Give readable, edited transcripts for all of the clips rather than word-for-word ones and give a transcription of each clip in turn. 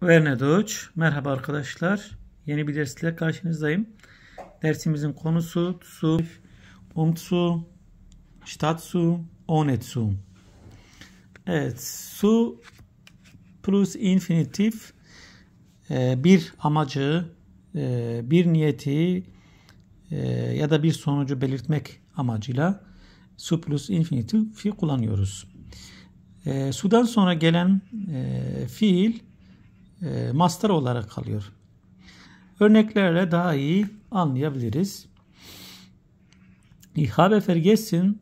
Verne Deutsch. Merhaba arkadaşlar. Yeni bir dersle karşınızdayım. Dersimizin konusu zu, zu, statt zu, ohne zu. Evet, zu plus infinitif bir amacı, bir niyeti ya da bir sonucu belirtmek amacıyla su plus infinitif'i kullanıyoruz. Su'dan sonra gelen fiil master olarak kalıyor. Örneklerle daha iyi anlayabiliriz. Ich habe vergessen,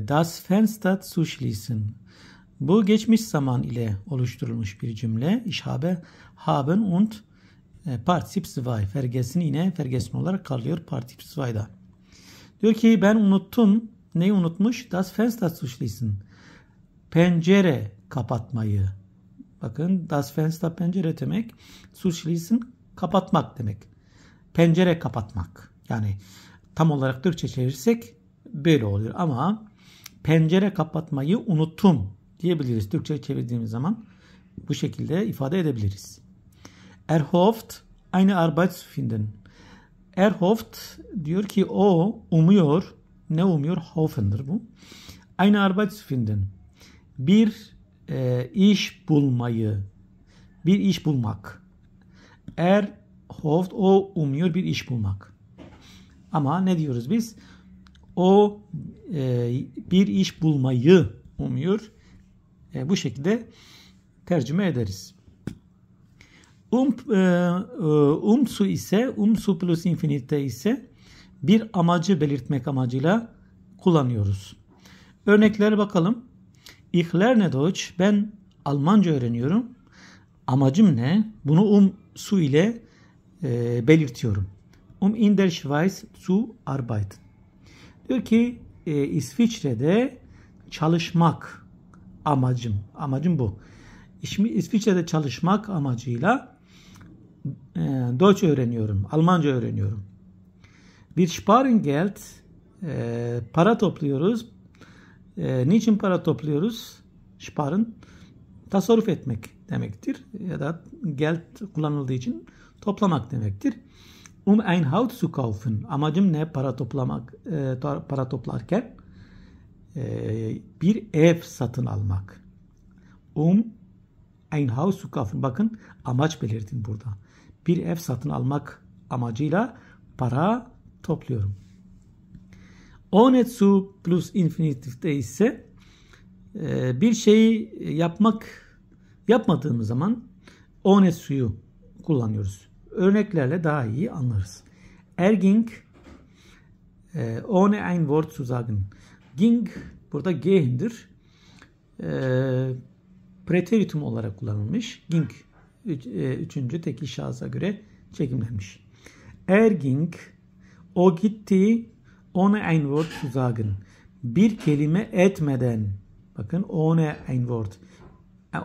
das Fenster zu schließen. Bu geçmiş zaman ile oluşturulmuş bir cümle. Ich habe, haben und Partizip 2. Vergessen yine vergessen olarak kalıyor Partizip 2'da. Diyor ki ben unuttum. Neyi unutmuş? Das Fenster zu schließen. Pencere kapatmayı. Bakın das Fenster pencere demek. Zu schließen kapatmak demek. Pencere kapatmak. Yani tam olarak Türkçe çevirirsek böyle oluyor. Ama pencere kapatmayı unuttum diyebiliriz. Türkçe çevirdiğimiz zaman bu şekilde ifade edebiliriz. Hofft eine Arbeit zu finden. Hofft diyor ki o umuyor. Ne umuyor? Hoffen'dir bu. Eine Arbeit zu finden. Bir iş bulmayı. Bir iş bulmak. Hofft o umuyor bir iş bulmak. Ama ne diyoruz biz? O bir iş bulmayı umuyor. Bu şekilde tercüme ederiz. Umsu ise, umsu plus infinite ise bir amacı belirtmek amacıyla kullanıyoruz. Örneklere bakalım. Ich lerne Deutsch. Ben Almanca öğreniyorum. Amacım ne? Bunu umsu ile belirtiyorum. In der Schweiz zu arbeiten. Diyor ki İsviçre'de çalışmak amacım. Amacım bu. İsviçre'de çalışmak amacıyla Deutsch öğreniyorum. Almanca öğreniyorum. Wir sparen Geld. Para topluyoruz. Niçin para topluyoruz? Sparen tasarruf etmek demektir. Ya da Geld kullanıldığı için toplamak demektir. Ein Haus zu kaufen. Amacım ne? Para toplamak. Para toplarken bir ev satın almak. Ein Haus zu kaufen. Bakın amaç belirtin burada. Bir ev satın almak amacıyla para topluyorum. Ohne zu plus infinitifte ise bir şeyi yapmadığımız zaman ohne zu'yu kullanıyoruz. Örneklerle daha iyi anlarız. Ging ohne ein Wort zu sagen. Ging burada gehen'dir. Preteritum olarak kullanılmış. Ging üçüncü tekil şahsa göre çekimlenmiş. Ging o gitti ohne ein Wort zu sagen. Bir kelime etmeden. Bakın ohne ein Wort.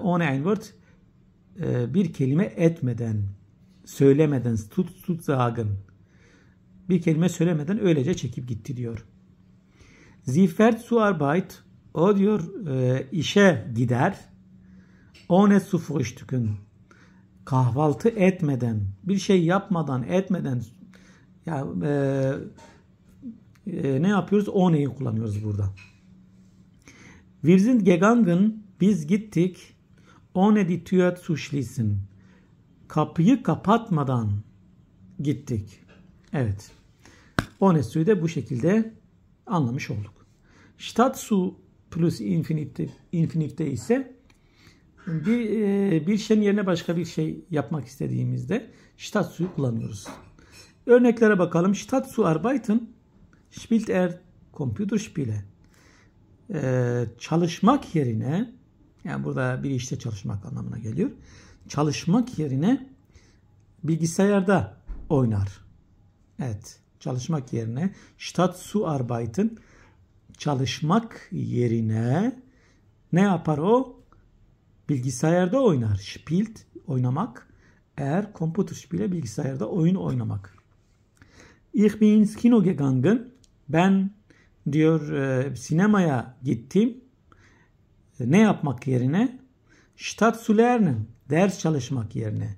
Ohne ein Wort bir kelime etmeden, söylemeden, zu sagen. Bir kelime söylemeden öylece çekip gitti diyor. Sie fährt zur Arbeit. O diyor işe gider. Ohne zu frühstücken. Kahvaltı etmeden, bir şey yapmadan, etmeden ne yapıyoruz? Ohne'yi kullanıyoruz burada. Wir sind gegangen. Biz gittik. Ohne die Tür zu schließen. Kapıyı kapatmadan gittik. Evet. Ohne zu'yu da bu şekilde anlamış olduk. Statt zu plus infinitive ise bir şeyin yerine başka bir şey yapmak istediğimizde statt zu'yu kullanıyoruz. Örneklere bakalım. Statt zu arbeiten spielt Computerspiele. Çalışmak yerine, yani burada bir işte çalışmak anlamına geliyor. Çalışmak yerine bilgisayarda oynar. Evet. Çalışmak yerine statt zu arbeiten çalışmak yerine ne yapar o? Bilgisayarda oynar. Spielt oynamak. Computerspiele bilgisayarda oyun oynamak. Ich bin ins Kino gegangen. Ben diyor sinemaya gittim. Ne yapmak yerine? Statt zu lernen. ders çalışmak yerine.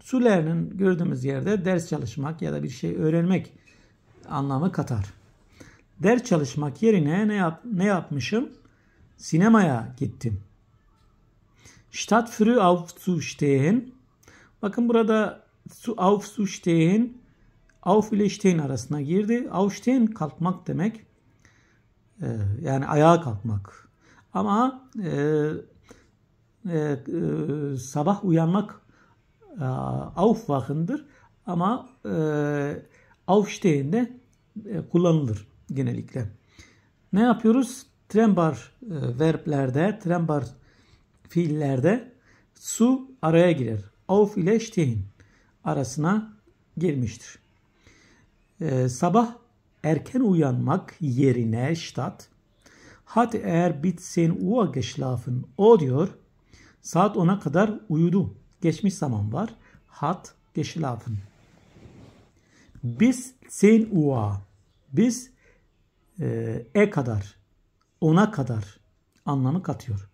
Zu lernen gördüğümüz yerde ders çalışmak ya da bir şey öğrenmek anlamı katar. Ders çalışmak yerine ne yapmışım? Sinemaya gittim. Statt früh aufzustehen. Bakın burada aufzustehen, auf ile stehen arasına girdi. Aufstehen kalkmak demek. Yani ayağa kalkmak. Ama sabah uyanmak aufwachen'dır. Ama aufstehen de kullanılır genellikle. Ne yapıyoruz? Trennbar verblerde, trennbar fiillerde su araya girer. Auf ile stehen arasına girmiştir. Sabah erken uyanmak yerine statt hat er bis 10 Uhr geschlafen. O diyor saat 10'a kadar uyudu. Geçmiş zaman var. Hat geschlafen. Bis 10 Uhr. Bis kadar. 10'a kadar anlamı katıyor.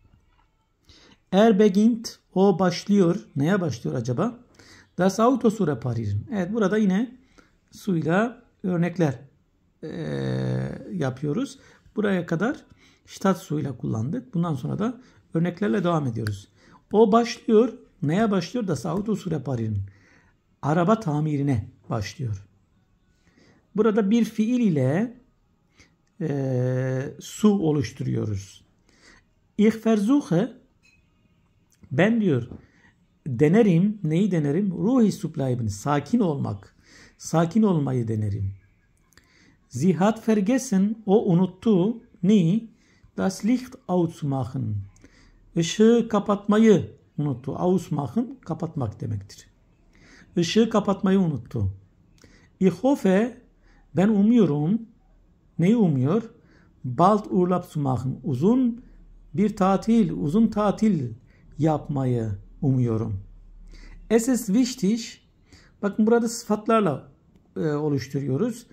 Er beginnt. O başlıyor. Neye başlıyor acaba? Das Auto zu reparieren. Evet, burada yine suyla örnekler yapıyoruz. Buraya kadar statt suyla kullandık. Bundan sonra da örneklerle devam ediyoruz. O başlıyor. Neye başlıyor? Das Auto zu reparieren. Araba tamirine başlıyor. Burada bir fiil ile su oluşturuyoruz. Ich versuche, ben diyor denerim. Neyi denerim? Ruhig zu bleiben. Sakin olmak. Sakin olmayı denerim. Sie hat vergessen. O unuttu. Neyi? Das Licht ausmachen. Işığı kapatmayı unuttu. Ausmachen kapatmak demektir. Işığı kapatmayı unuttu. Ich hoffe, ben umuyorum. Neyi umuyor? Bald Urlaub zu machen. Uzun tatil yapmayı umuyorum. Es ist wichtig. Bakın burada sıfatlarla oluşturuyoruz.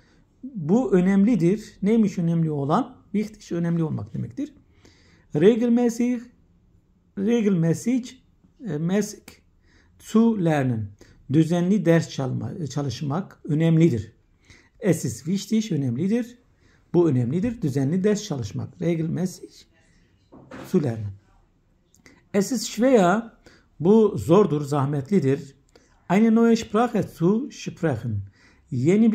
Bu önemlidir. Neymiş önemli olan? Wichtig önemli olmak demektir. Regelmäßig zu lernen. Düzenli ders çalışmak önemlidir. Es ist wichtig önemlidir. Bu önemlidir. Düzenli ders çalışmak. Regelmäßig zu lernen. Es ist schwer. Bu zordur, zahmetlidir. Eine neue Sprache zu sprechen. Yeni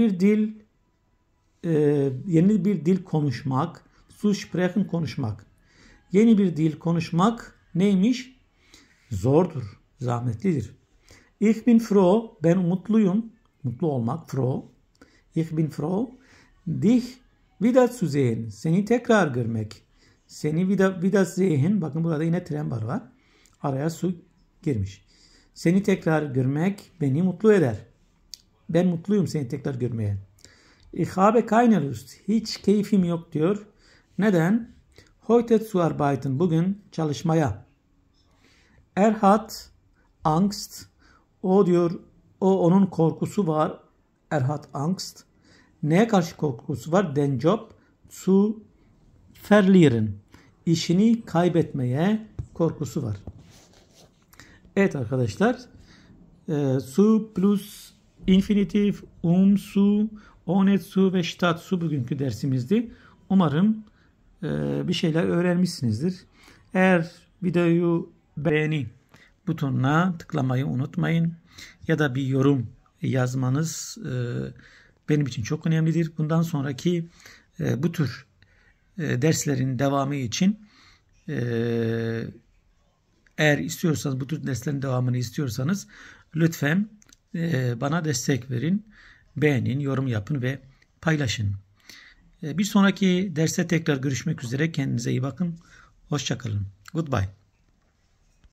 bir dil konuşmak. Zu sprechen konuşmak. Yeni bir dil konuşmak neymiş? Zordur, zahmetlidir. Ich bin froh. Ben mutluyum. Mutlu olmak. Froh. Ich bin froh. Dich wieder zu sehen. Seni tekrar görmek. Seni wieder sehen. Bakın burada yine Trennbar var. Araya su girmiş. Seni tekrar görmek beni mutlu eder. Ben mutluyum seni tekrar görmeye. Ich habe keine Lust. Hiç keyfim yok diyor. Neden? Heute zu arbeiten. Bugün çalışmaya. Er hat Angst. O diyor, onun korkusu var. Er hat Angst. Neye karşı korkusu var? Den Job zu verlieren. İşini kaybetmeye korkusu var. Evet arkadaşlar. Su plus infinitif, su, ohne su ve statt su bugünkü dersimizdi. Umarım bir şeyler öğrenmişsinizdir. Eğer videoyu beğeni butonuna tıklamayı unutmayın. Ya da bir yorum yazmanız benim için çok önemlidir. Bundan sonraki bu tür derslerin devamı için eğer istiyorsanız, bu tür derslerin devamını istiyorsanız lütfen bana destek verin. Beğenin, yorum yapın ve paylaşın. Bir sonraki derste tekrar görüşmek üzere. Kendinize iyi bakın. Hoşça kalın. Goodbye.